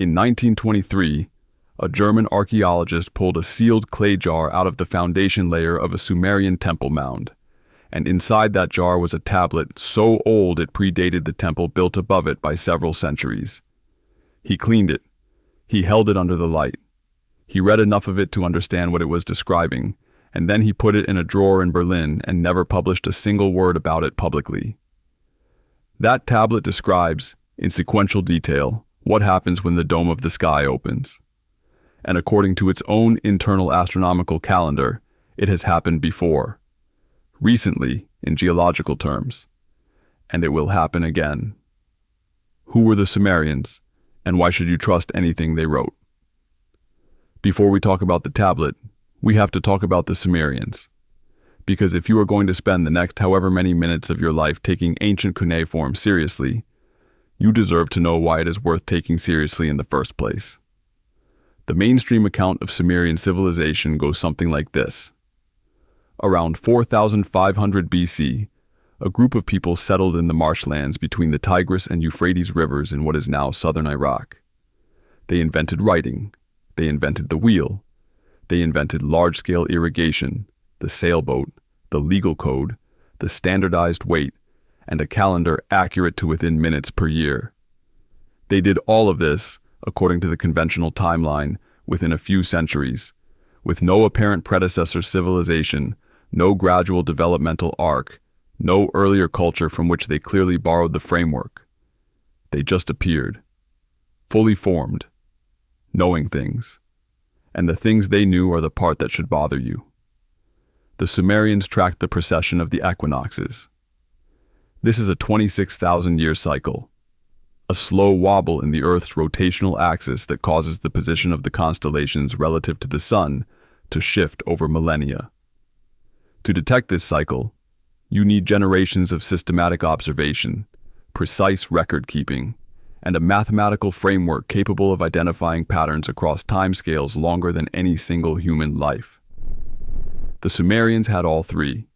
In 1923, a German archaeologist pulled a sealed clay jar out of the foundation layer of a Sumerian temple mound, and inside that jar was a tablet so old it predated the temple built above it by several centuries. He cleaned it. He held it under the light. He read enough of it to understand what it was describing, and then he put it in a drawer in Berlin and never published a single word about it publicly. That tablet describes, in sequential detail, what happens when the dome of the sky opens. And according to its own internal astronomical calendar, it has happened before. Recently, in geological terms. And it will happen again. Who were the Sumerians, and why should you trust anything they wrote? Before we talk about the tablet, we have to talk about the Sumerians. Because if you are going to spend the next however many minutes of your life taking ancient cuneiform seriously, you deserve to know why it is worth taking seriously in the first place. The mainstream account of Sumerian civilization goes something like this. Around 4,500 BC, a group of people settled in the marshlands between the Tigris and Euphrates rivers in what is now southern Iraq. They invented writing. They invented the wheel. They invented large-scale irrigation, the sailboat, the legal code, the standardized weight, and a calendar accurate to within minutes per year. They did all of this, according to the conventional timeline, within a few centuries, with no apparent predecessor civilization, no gradual developmental arc, no earlier culture from which they clearly borrowed the framework. They just appeared, fully formed, knowing things. And the things they knew are the part that should bother you. The Sumerians tracked the precession of the equinoxes. This is a 26,000-year cycle, a slow wobble in the Earth's rotational axis that causes the position of the constellations relative to the Sun to shift over millennia. To detect this cycle, you need generations of systematic observation, precise record-keeping, and a mathematical framework capable of identifying patterns across timescales longer than any single human life. The Sumerians had all three.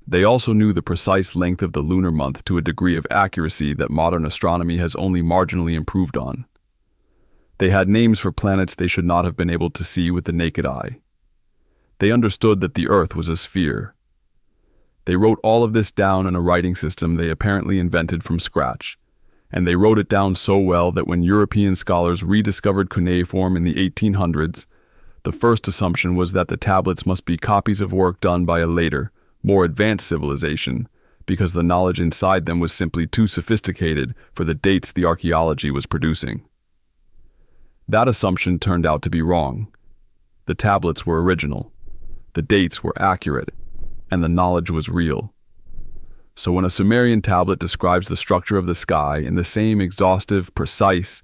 They also knew the precise length of the lunar month to a degree of accuracy that modern astronomy has only marginally improved on. They had names for planets they should not have been able to see with the naked eye. They understood that the Earth was a sphere. They wrote all of this down in a writing system they apparently invented from scratch, and they wrote it down so well that when European scholars rediscovered cuneiform in the 1800s, the first assumption was that the tablets must be copies of work done by a later, more advanced civilization, because the knowledge inside them was simply too sophisticated for the dates the archaeology was producing. That assumption turned out to be wrong. The tablets were original, the dates were accurate, and the knowledge was real. So when a Sumerian tablet describes the structure of the sky in the same exhaustive, precise,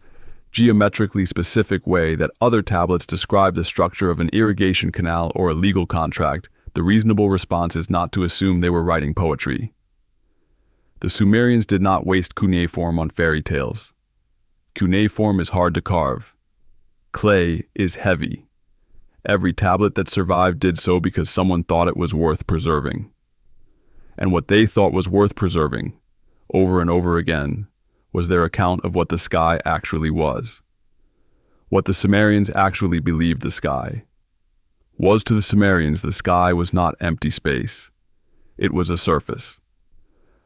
geometrically specific way that other tablets describe the structure of an irrigation canal or a legal contract, the reasonable response is not to assume they were writing poetry. The Sumerians did not waste cuneiform on fairy tales. Cuneiform is hard to carve. Clay is heavy. Every tablet that survived did so because someone thought it was worth preserving. And what they thought was worth preserving, over and over again, was their account of what the sky actually was. What the Sumerians actually believed the sky was. To the Sumerians, the sky was not empty space. It was a surface.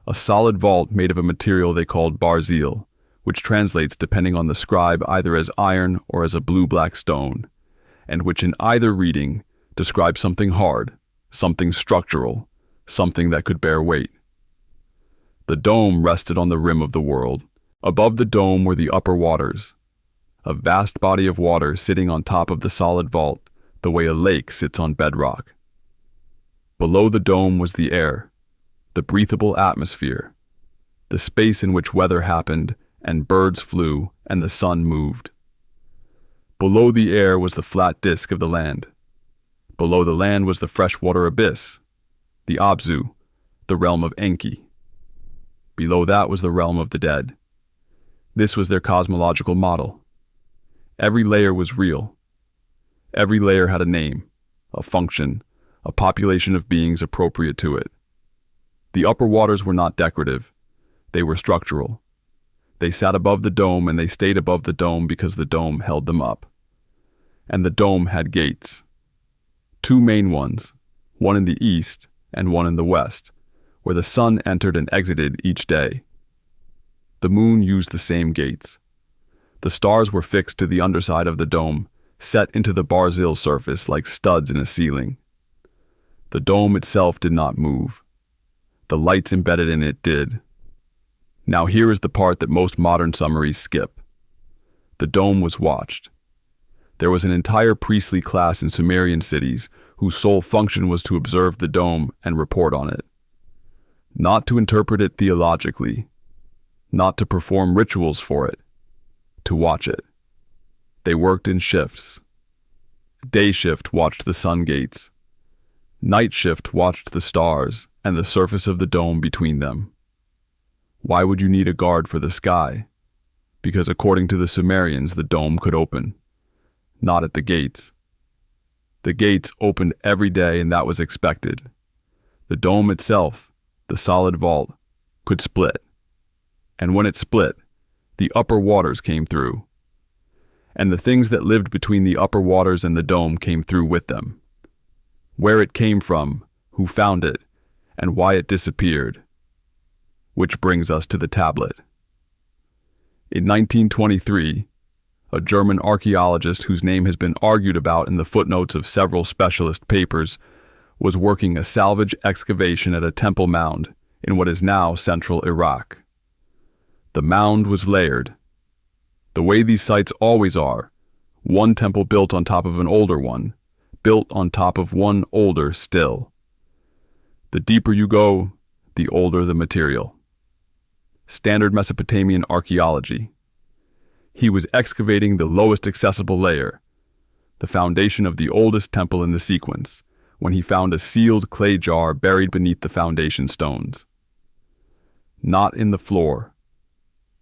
A solid vault made of a material they called barzil, which translates, depending on the scribe, either as iron or as a blue-black stone, and which in either reading describes something hard, something structural, something that could bear weight. The dome rested on the rim of the world. Above the dome were the upper waters, a vast body of water sitting on top of the solid vault, the way a lake sits on bedrock. Below the dome was the air, the breathable atmosphere, the space in which weather happened and birds flew and the sun moved. Below the air was the flat disk of the land. Below the land was the freshwater abyss, the Abzu, the realm of Enki. Below that was the realm of the dead. This was their cosmological model. Every layer was real. Every layer had a name, a function, a population of beings appropriate to it. The upper waters were not decorative. They were structural. They sat above the dome and they stayed above the dome because the dome held them up. And the dome had gates. Two main ones, one in the east and one in the west, where the sun entered and exited each day. The moon used the same gates. The stars were fixed to the underside of the dome, set into the barzil surface like studs in a ceiling. The dome itself did not move. The lights embedded in it did. Now here is the part that most modern summaries skip. The dome was watched. There was an entire priestly class in Sumerian cities whose sole function was to observe the dome and report on it. Not to interpret it theologically, not to perform rituals for it, to watch it. They worked in shifts. Day shift watched the sun gates. Night shift watched the stars and the surface of the dome between them. Why would you need a guard for the sky? Because according to the Sumerians, the dome could open. Not at the gates. The gates opened every day and that was expected. The dome itself, the solid vault, could split. And when it split, the upper waters came through. And the things that lived between the upper waters and the dome came through with them. Where it came from, who found it, and why it disappeared. Which brings us to the tablet. In 1923, a German archaeologist whose name has been argued about in the footnotes of several specialist papers was working a salvage excavation at a temple mound in what is now central Iraq. The mound was layered. The way these sites always are, one temple built on top of an older one, built on top of one older still. The deeper you go, the older the material. Standard Mesopotamian archaeology. He was excavating the lowest accessible layer, the foundation of the oldest temple in the sequence, when he found a sealed clay jar buried beneath the foundation stones. Not in the floor,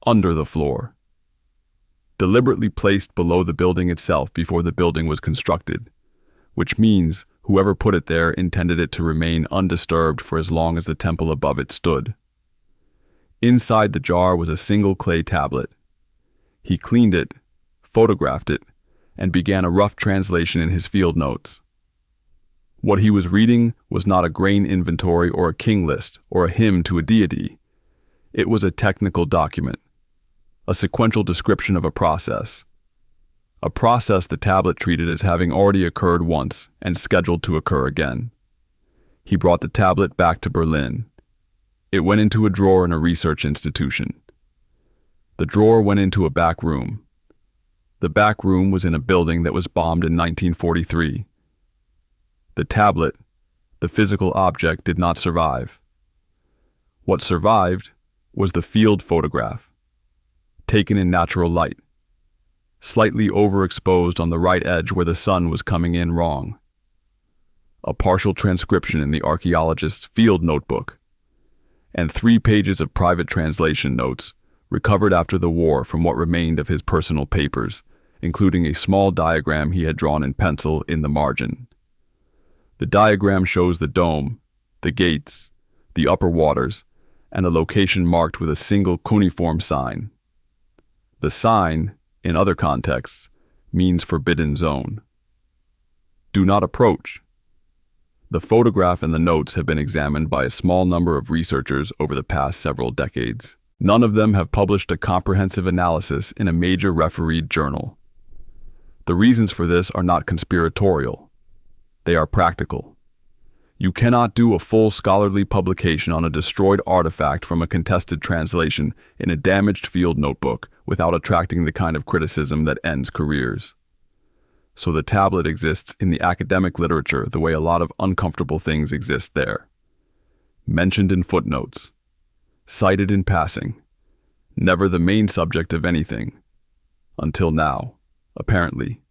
under the floor. Deliberately placed below the building itself before the building was constructed, which means whoever put it there intended it to remain undisturbed for as long as the temple above it stood. Inside the jar was a single clay tablet. He cleaned it, photographed it, and began a rough translation in his field notes. What he was reading was not a grain inventory or a king list or a hymn to a deity. It was a technical document, a sequential description of a process the tablet treated as having already occurred once and scheduled to occur again. He brought the tablet back to Berlin. It went into a drawer in a research institution. The drawer went into a back room. The back room was in a building that was bombed in 1943. The tablet, the physical object, did not survive. What survived was the field photograph, taken in natural light, slightly overexposed on the right edge where the sun was coming in wrong. A partial transcription in the archaeologist's field notebook, and 3 pages of private translation notes recovered after the war from what remained of his personal papers, including a small diagram he had drawn in pencil in the margin. The diagram shows the dome, the gates, the upper waters, and a location marked with a single cuneiform sign. The sign, in other contexts, means forbidden zone. Do not approach. The photograph and the notes have been examined by a small number of researchers over the past several decades. None of them have published a comprehensive analysis in a major refereed journal. The reasons for this are not conspiratorial. They are practical. You cannot do a full scholarly publication on a destroyed artifact from a contested translation in a damaged field notebook without attracting the kind of criticism that ends careers. So the tablet exists in the academic literature the way a lot of uncomfortable things exist there. Mentioned in footnotes. Cited in passing. Never the main subject of anything. Until now, apparently.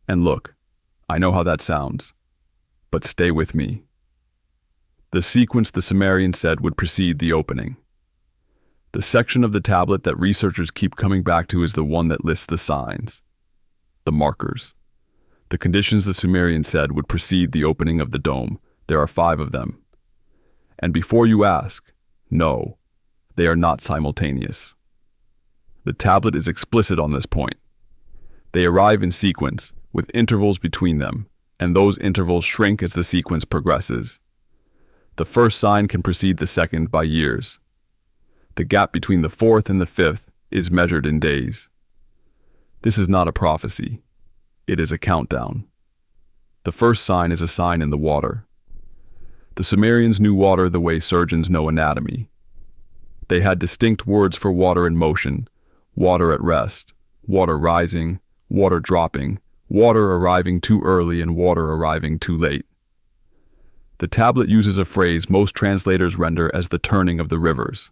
And look, I know how that sounds, but stay with me. The sequence the Sumerian said would precede the opening. The section of the tablet that researchers keep coming back to is the one that lists the signs, the markers, the conditions the Sumerian said would precede the opening of the dome. There are 5 of them. And before you ask, no, they are not simultaneous. The tablet is explicit on this point. They arrive in sequence, with intervals between them, and those intervals shrink as the sequence progresses. The first sign can precede the second by years. The gap between the fourth and the fifth is measured in days. This is not a prophecy. It is a countdown. The first sign is a sign in the water. The Sumerians knew water the way surgeons know anatomy. They had distinct words for water in motion, water at rest, water rising, water dropping, water arriving too early and water arriving too late. The tablet uses a phrase most translators render as the turning of the rivers.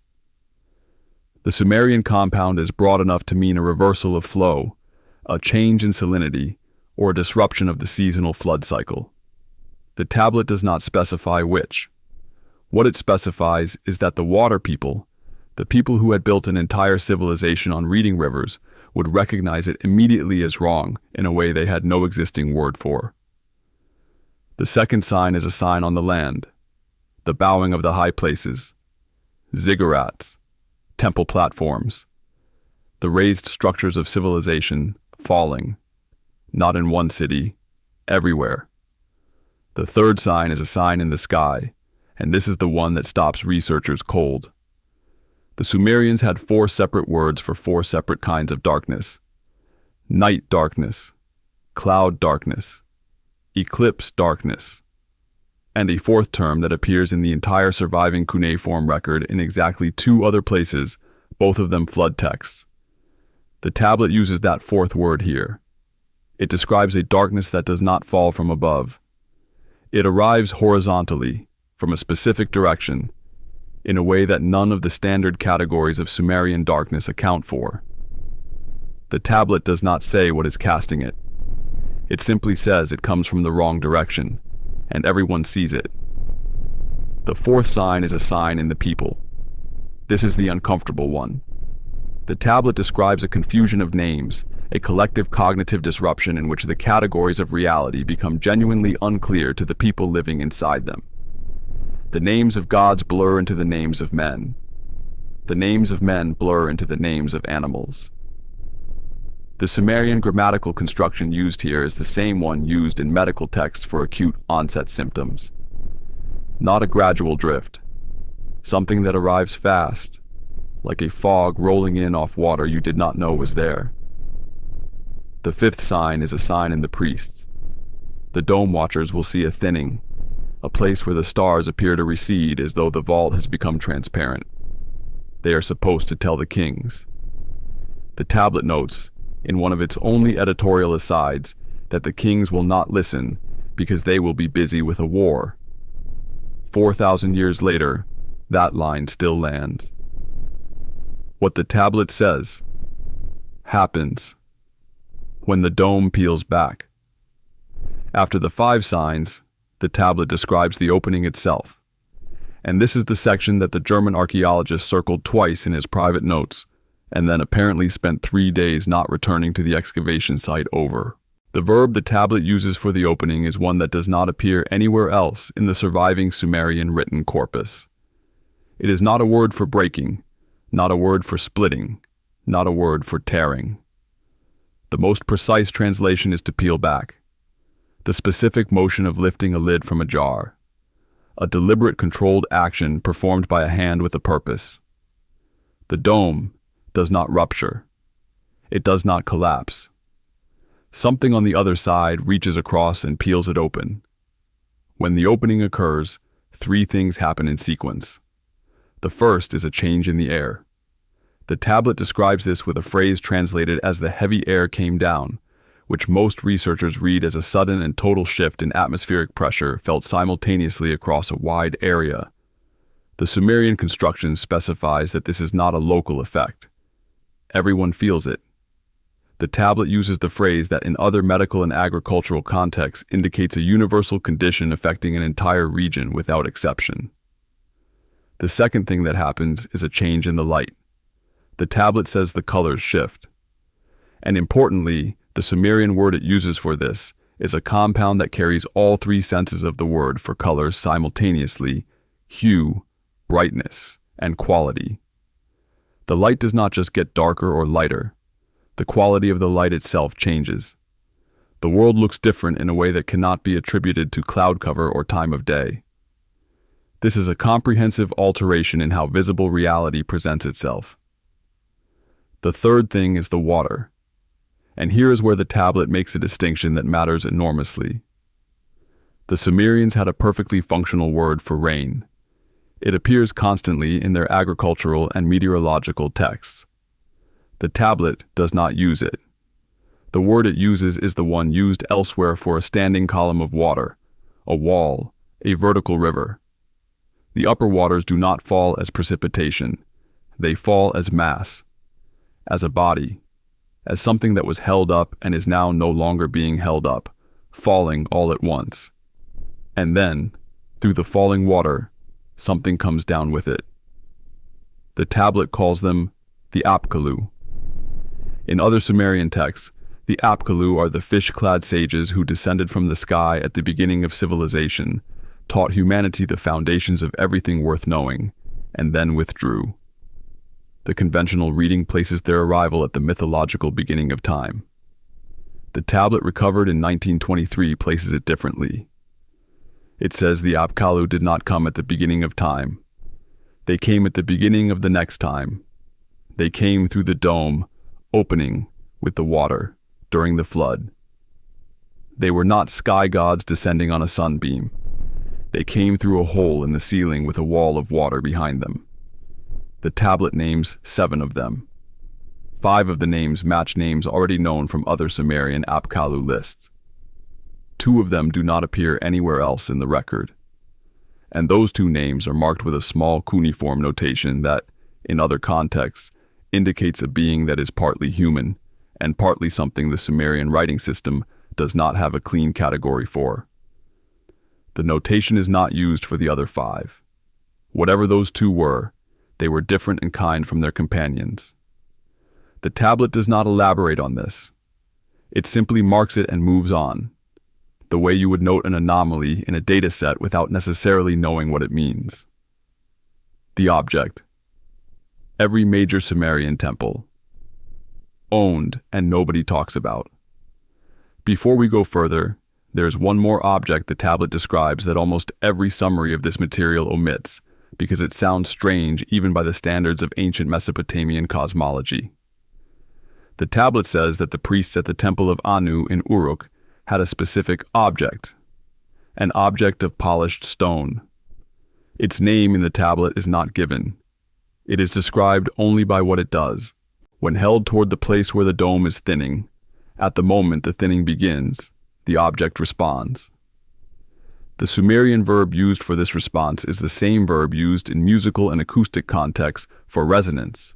The Sumerian compound is broad enough to mean a reversal of flow, a change in salinity, or a disruption of the seasonal flood cycle. The tablet does not specify which. What it specifies is that the water people, the people who had built an entire civilization on reading rivers, would recognize it immediately as wrong in a way they had no existing word for. The second sign is a sign on the land, the bowing of the high places, ziggurats, temple platforms, the raised structures of civilization falling, not in one city, everywhere. The third sign is a sign in the sky, and this is the one that stops researchers cold. The Sumerians had 4 separate words for 4 separate kinds of darkness: night darkness, cloud darkness, eclipse darkness, and a 4th term that appears in the entire surviving cuneiform record in exactly 2 other places, both of them flood texts. The tablet uses that 4th word here. It describes a darkness that does not fall from above. It arrives horizontally, from a specific direction, in a way that none of the standard categories of Sumerian darkness account for. The tablet does not say what is casting it. It simply says it comes from the wrong direction, and everyone sees it. The 4th sign is a sign in the people. This is the uncomfortable one. The tablet describes a confusion of names, a collective cognitive disruption in which the categories of reality become genuinely unclear to the people living inside them. The names of gods blur into the names of men. The names of men blur into the names of animals. The Sumerian grammatical construction used here is the same one used in medical texts for acute onset symptoms. Not a gradual drift. Something that arrives fast, like a fog rolling in off water you did not know was there. The 5th sign is a sign in the priests. The dome watchers will see a thinning, a place where the stars appear to recede as though the vault has become transparent. They are supposed to tell the kings. The tablet notes, in one of its only editorial asides, that the kings will not listen because they will be busy with a war. 4,000 years later, that line still lands. What the tablet says happens when the dome peels back. After the 5 signs, the tablet describes the opening itself. And this is the section that the German archaeologist circled twice in his private notes, and then apparently spent 3 days not returning to the excavation site over. The verb the tablet uses for the opening is one that does not appear anywhere else in the surviving Sumerian written corpus. It is not a word for breaking, not a word for splitting, not a word for tearing. The most precise translation is to peel back. The specific motion of lifting a lid from a jar. A deliberate controlled action performed by a hand with a purpose. The dome does not rupture. It does not collapse. Something on the other side reaches across and peels it open. When the opening occurs, 3 things happen in sequence. The first is a change in the air. The tablet describes this with a phrase translated as the heavy air came down, which most researchers read as a sudden and total shift in atmospheric pressure felt simultaneously across a wide area. The Sumerian construction specifies that this is not a local effect. Everyone feels it. The tablet uses the phrase that in other medical and agricultural contexts indicates a universal condition affecting an entire region without exception. The second thing that happens is a change in the light. The tablet says the colors shift. And importantly, the Sumerian word it uses for this is a compound that carries all 3 senses of the word for colors simultaneously: hue, brightness, and quality. The light does not just get darker or lighter. The quality of the light itself changes. The world looks different in a way that cannot be attributed to cloud cover or time of day. This is a comprehensive alteration in how visible reality presents itself. The third thing is the water. And here is where the tablet makes a distinction that matters enormously. The Sumerians had a perfectly functional word for rain. It appears constantly in their agricultural and meteorological texts. The tablet does not use it. The word it uses is the one used elsewhere for a standing column of water, a wall, a vertical river. The upper waters do not fall as precipitation. They fall as mass, as a body, as something that was held up and is now no longer being held up, falling all at once. And then, through the falling water, something comes down with it. The tablet calls them the Apkallu. In other Sumerian texts, the Apkallu are the fish-clad sages who descended from the sky at the beginning of civilization, taught humanity the foundations of everything worth knowing, and then withdrew. The conventional reading places their arrival at the mythological beginning of time. The tablet recovered in 1923 places it differently. It says the Apkallu did not come at the beginning of time. They came at the beginning of the next time. They came through the dome, opening with the water during the flood. They were not sky gods descending on a sunbeam. They came through a hole in the ceiling with a wall of water behind them. The tablet names 7 of them. 5 of the names match names already known from other Sumerian Apkallu lists. 2 of them do not appear anywhere else in the record. And those 2 names are marked with a small cuneiform notation that, in other contexts, indicates a being that is partly human and partly something the Sumerian writing system does not have a clean category for. The notation is not used for the other 5. Whatever those 2 were, they were different in kind from their companions. The tablet does not elaborate on this. It simply marks it and moves on, the way you would note an anomaly in a data set without necessarily knowing what it means. The object. Every major Sumerian temple. Owned and nobody talks about. Before we go further, there's one more object the tablet describes that almost every summary of this material omits, because it sounds strange even by the standards of ancient Mesopotamian cosmology. The tablet says that the priests at the temple of Anu in Uruk had a specific object, an object of polished stone. Its name in the tablet is not given. It is described only by what it does. When held toward the place where the dome is thinning, at the moment the thinning begins, the object responds. The Sumerian verb used for this response is the same verb used in musical and acoustic contexts for resonance,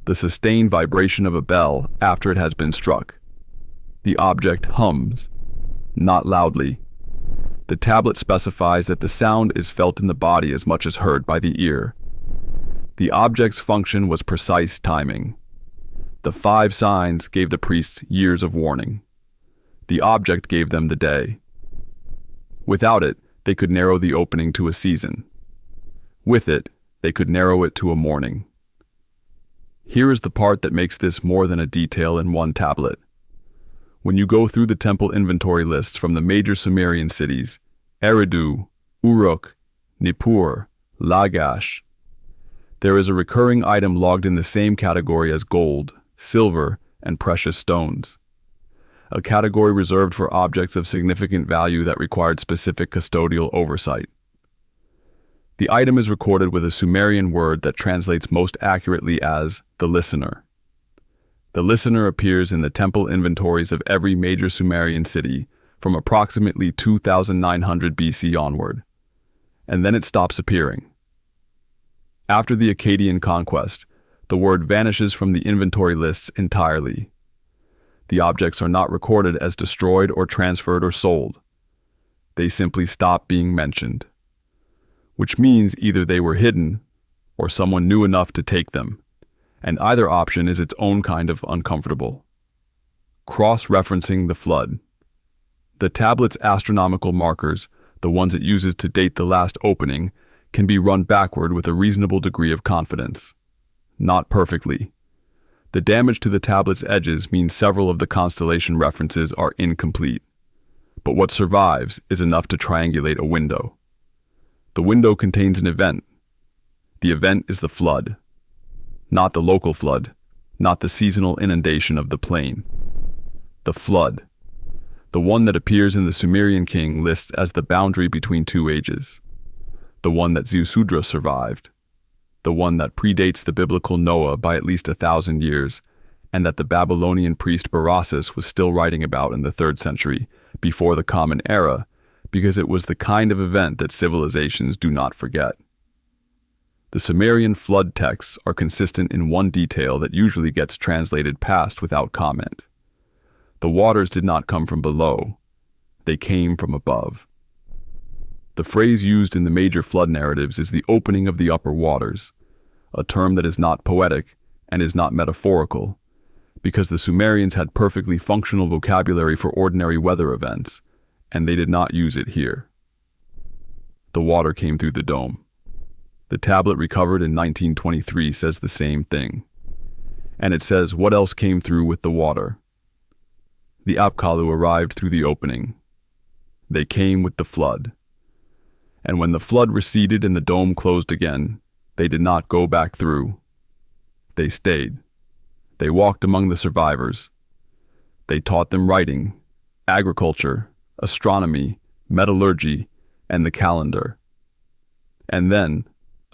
the sustained vibration of a bell after it has been struck. The object hums, not loudly. The tablet specifies that the sound is felt in the body as much as heard by the ear. The object's function was precise timing. The 5 signs gave the priests years of warning. The object gave them the day. Without it, they could narrow the opening to a season. With it, they could narrow it to a morning. Here is the part that makes this more than a detail in one tablet. When you go through the temple inventory lists from the major Sumerian cities, Eridu, Uruk, Nippur, Lagash, there is a recurring item logged in the same category as gold, silver, and precious stones. A category reserved for objects of significant value that required specific custodial oversight. The item is recorded with a Sumerian word that translates most accurately as the listener. The listener appears in the temple inventories of every major Sumerian city from approximately 2900 BC onward, and then it stops appearing. After the Akkadian conquest, the word vanishes from the inventory lists entirely. The objects are not recorded as destroyed or transferred or sold. They simply stop being mentioned, which means either they were hidden or someone knew enough to take them, and either option is its own kind of uncomfortable. Cross-referencing the flood. The tablet's astronomical markers, the ones it uses to date the last opening, can be run backward with a reasonable degree of confidence. not perfectly. The damage to the tablet's edges means several of the constellation references are incomplete. But what survives is enough to triangulate a window. The window contains an event. The event is the flood. Not the local flood, not the seasonal inundation of the plain. The flood. The one that appears in the Sumerian king list as the boundary between two ages. The one that Ziusudra survived. The one that predates the biblical Noah by at least 1,000 years, and that the Babylonian priest Berossus was still writing about in the 3rd century, before the Common Era, because it was the kind of event that civilizations do not forget. The Sumerian flood texts are consistent in one detail that usually gets translated past without comment. The waters did not come from below, they came from above. The phrase used in the major flood narratives is the opening of the upper waters, a term that is not poetic and is not metaphorical, because the Sumerians had perfectly functional vocabulary for ordinary weather events, and they did not use it here. The water came through the dome. The tablet recovered in 1923 says the same thing. And it says what else came through with the water. The Apkallu arrived through the opening. They came with the flood. And when the flood receded and the dome closed again, they did not go back through. They stayed. They walked among the survivors. They taught them writing, agriculture, astronomy, metallurgy, and the calendar. And then,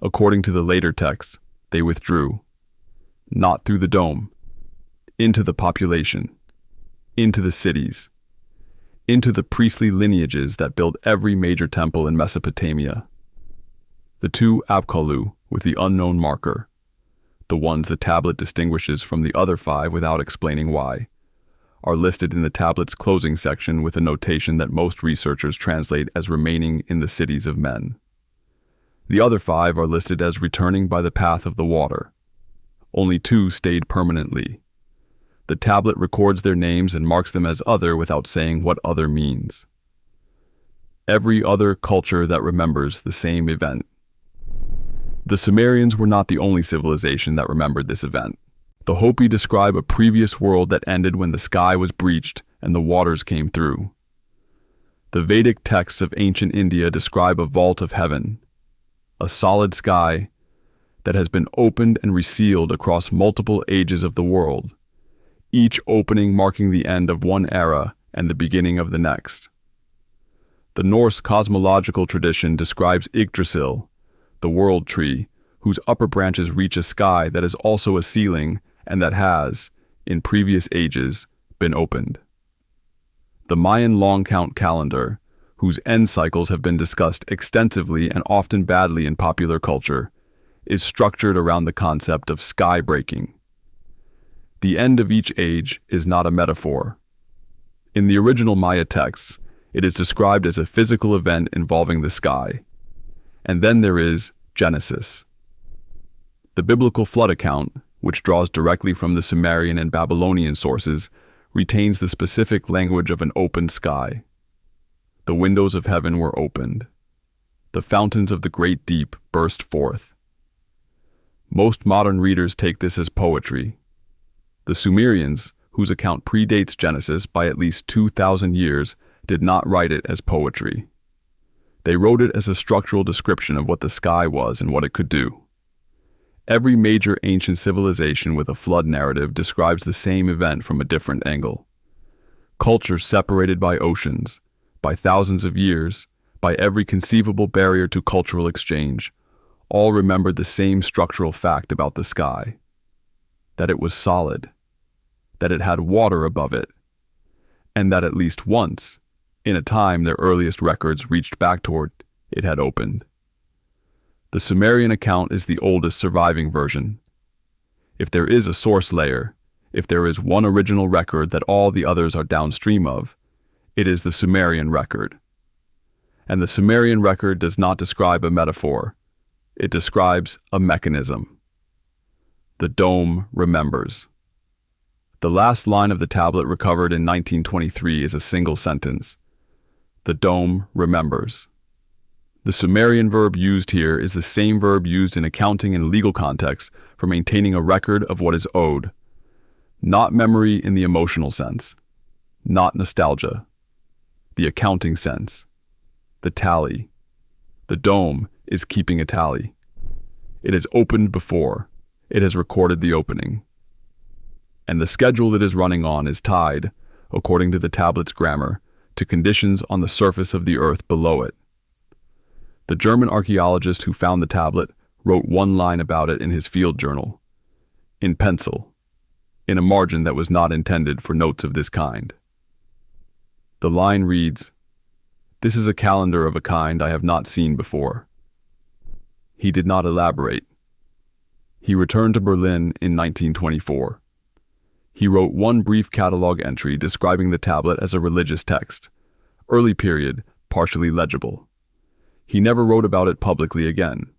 according to the later texts, they withdrew. Not through the dome. Into the population. Into the cities. Into the priestly lineages that built every major temple in Mesopotamia. The 2 Apkallu with the unknown marker, the ones the tablet distinguishes from the other 5 without explaining why, are listed in the tablet's closing section with a notation that most researchers translate as remaining in the cities of men. The other 5 are listed as returning by the path of the water. Only 2 stayed permanently. The tablet records their names and marks them as other without saying what other means. Every other culture that remembers the same event. The Sumerians were not the only civilization that remembered this event. The Hopi describe a previous world that ended when the sky was breached and the waters came through. The Vedic texts of ancient India describe a vault of heaven, a solid sky that has been opened and resealed across multiple ages of the world, each opening marking the end of one era and the beginning of the next. The Norse cosmological tradition describes Yggdrasil, the world tree, whose upper branches reach a sky that is also a ceiling and that has, in previous ages, been opened. The Mayan long count calendar, whose end cycles have been discussed extensively and often badly in popular culture, is structured around the concept of sky breaking. The end of each age is not a metaphor. In the original Maya texts, it is described as a physical event involving the sky. And then there is Genesis. The biblical flood account, which draws directly from the Sumerian and Babylonian sources, retains the specific language of an open sky. The windows of heaven were opened. The fountains of the great deep burst forth. Most modern readers take this as poetry. The Sumerians, whose account predates Genesis by at least 2,000 years, did not write it as poetry. They wrote it as a structural description of what the sky was and what it could do. Every major ancient civilization with a flood narrative describes the same event from a different angle. Cultures separated by oceans, by thousands of years, by every conceivable barrier to cultural exchange, all remembered the same structural fact about the sky: that it was solid, that it had water above it, and that at least once, in a time their earliest records reached back toward, it had opened. The Sumerian account is the oldest surviving version. If there is a source layer, if there is one original record that all the others are downstream of, it is the Sumerian record. And the Sumerian record does not describe a metaphor, it describes a mechanism. The dome remembers. The last line of the tablet recovered in 1923 is a single sentence. The dome remembers. The Sumerian verb used here is the same verb used in accounting and legal contexts for maintaining a record of what is owed. Not memory in the emotional sense, not nostalgia. The accounting sense, the tally. The dome is keeping a tally. It has opened before. It has recorded the opening. And the schedule it is running on is tied, according to the tablet's grammar, to conditions on the surface of the earth below it. The German archaeologist who found the tablet wrote one line about it in his field journal, in pencil, in a margin that was not intended for notes of this kind. The line reads, "This is a calendar of a kind I have not seen before." He did not elaborate. He returned to Berlin in 1924. He wrote one brief catalog entry describing the tablet as a religious text, early period, partially legible. He never wrote about it publicly again.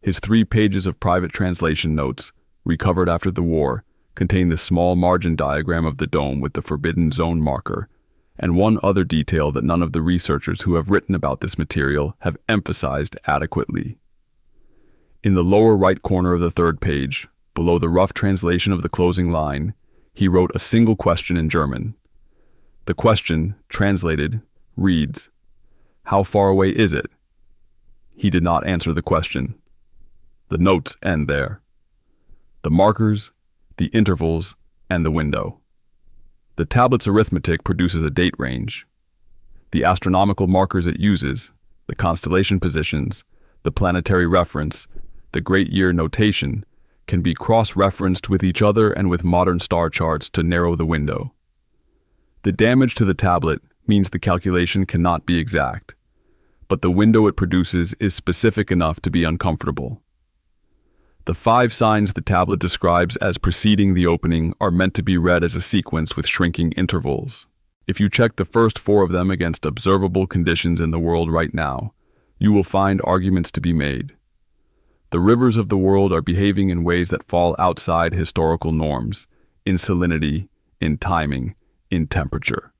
His 3 pages of private translation notes, recovered after the war, contain the small margin diagram of the dome with the forbidden zone marker, and one other detail that none of the researchers who have written about this material have emphasized adequately. In the lower right corner of the 3rd page, below the rough translation of the closing line, he wrote a single question in German. The question, translated, reads, "How far away is it?" He did not answer the question. The notes end there. The markers, the intervals, and the window. The tablet's arithmetic produces a date range. The astronomical markers it uses, the constellation positions, the planetary reference, the great year notation, can be cross-referenced with each other and with modern star charts to narrow the window. The damage to the tablet means the calculation cannot be exact, but the window it produces is specific enough to be uncomfortable. The 5 signs the tablet describes as preceding the opening are meant to be read as a sequence with shrinking intervals. If you check the first 4 of them against observable conditions in the world right now, you will find arguments to be made. The rivers of the world are behaving in ways that fall outside historical norms, in salinity, in timing, in temperature.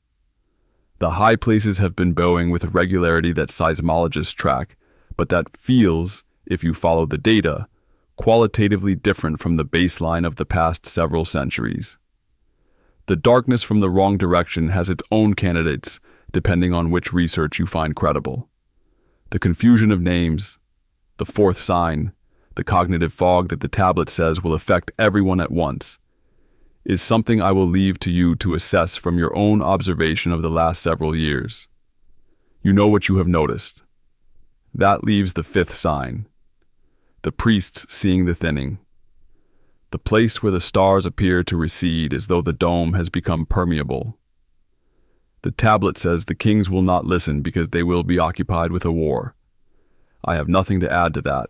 The high places have been bowing with a regularity that seismologists track, but that feels, if you follow the data, qualitatively different from the baseline of the past several centuries. The darkness from the wrong direction has its own candidates, depending on which research you find credible. The confusion of names, the 4th sign, the cognitive fog that the tablet says will affect everyone at once, is something I will leave to you to assess from your own observation of the last several years. You know what you have noticed. That leaves the 5th sign, the priests seeing the thinning. The place where the stars appear to recede as though the dome has become permeable. The tablet says the kings will not listen because they will be occupied with a war. I have nothing to add to that.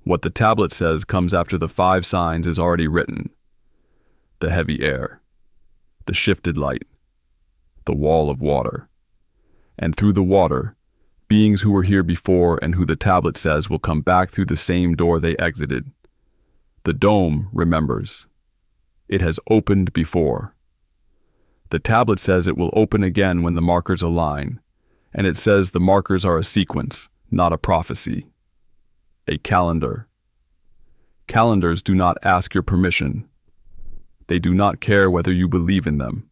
What the tablet says comes after the 5 signs is already written. The heavy air, the shifted light, the wall of water. And through the water, beings who were here before and who the tablet says will come back through the same door they exited. The dome remembers. It has opened before. The tablet says it will open again when the markers align, and it says the markers are a sequence, not a prophecy. A calendar. Calendars do not ask your permission. They do not care whether you believe in them.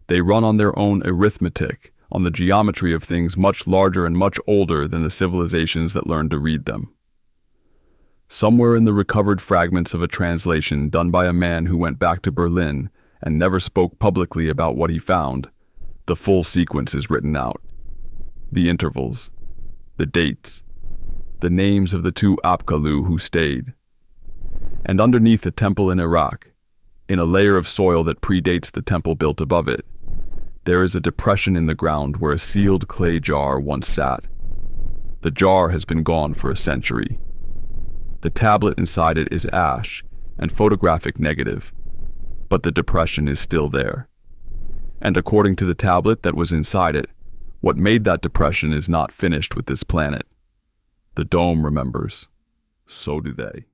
They run on their own arithmetic, on the geometry of things much larger and much older than the civilizations that learned to read them. Somewhere in the recovered fragments of a translation done by a man who went back to Berlin and never spoke publicly about what he found, the full sequence is written out. The intervals, the dates, the names of the 2 Apkallu who stayed. And underneath the temple in Iraq, in a layer of soil that predates the temple built above it, there is a depression in the ground where a sealed clay jar once sat. The jar has been gone for a century. The tablet inside it is ash and photographic negative, but the depression is still there. And according to the tablet that was inside it, what made that depression is not finished with this planet. The dome remembers. So do they.